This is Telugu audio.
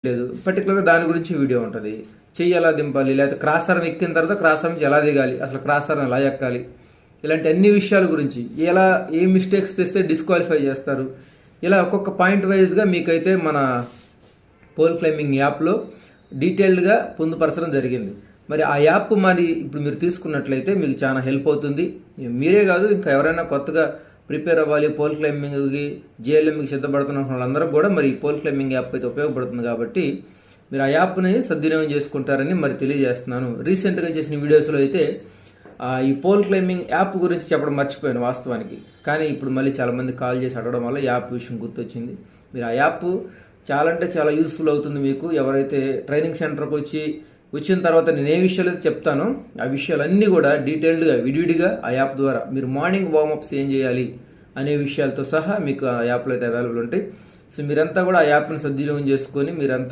లేదు, పర్టికులర్గా దాని గురించి వీడియో ఉంటుంది. చెయ్యి ఎలా దింపాలి, లేకపోతే క్రాస్ ఆర్మ్ ఎక్కిన తర్వాత క్రాస్ ఆర్మ్ నుంచి ఎలా దిగాలి, అసలు క్రాస్ ఆర్మ్ ఎలా ఎక్కాలి, ఇలాంటి అన్ని విషయాల గురించి, ఎలా ఏ మిస్టేక్స్ తెస్తే డిస్క్వాలిఫై చేస్తారు, ఇలా ఒక్కొక్క పాయింట్ వైజ్గా మీకైతే మన పోల్ క్లైంబింగ్ యాప్లో డీటెయిల్డ్గా పొందుపరచడం జరిగింది. మరి ఆ యాప్ మరి ఇప్పుడు మీరు తీసుకున్నట్లయితే మీకు చాలా హెల్ప్ అవుతుంది. మీరే కాదు, ఇంకా ఎవరైనా కొత్తగా ప్రిపేర్ అవ్వాలి పోల్ క్లైంబింగ్కి, జేఎల్ఎంకి సిద్ధపడుతున్న వాళ్ళందరూ కూడా మరి ఈ పోల్ క్లైంబింగ్ యాప్ అయితే ఉపయోగపడుతుంది. కాబట్టి మీరు ఆ యాప్ని సద్వినియోగం చేసుకుంటారని మరి తెలియజేస్తున్నాను. రీసెంట్గా చేసిన వీడియోస్లో అయితే ఈ పోల్ క్లైంబింగ్ యాప్ గురించి చెప్పడం మర్చిపోయాను వాస్తవానికి. కానీ ఇప్పుడు మళ్ళీ చాలామంది కాల్ చేసి అడగడం వల్ల యాప్ విషయం గుర్తొచ్చింది. మీరు ఆ యాప్ చాలా అంటే చాలా యూస్ఫుల్ అవుతుంది మీకు. ఎవరైతే ట్రైనింగ్ సెంటర్కి వచ్చిన తర్వాత నేను ఏ విషయాలు అయితే చెప్తానో ఆ విషయాలన్నీ కూడా డీటెయిల్డ్గా విడివిడిగా ఆ యాప్ ద్వారా మీరు మార్నింగ్ వార్మప్స్ ఏం చేయాలి అనే విషయాలతో సహా మీకు ఆ యాప్లో అయితే అవైలబుల్ ఉంటాయి. సో మీరంతా కూడా ఆ యాప్ని సద్వినియోగం చేసుకొని మీరంతా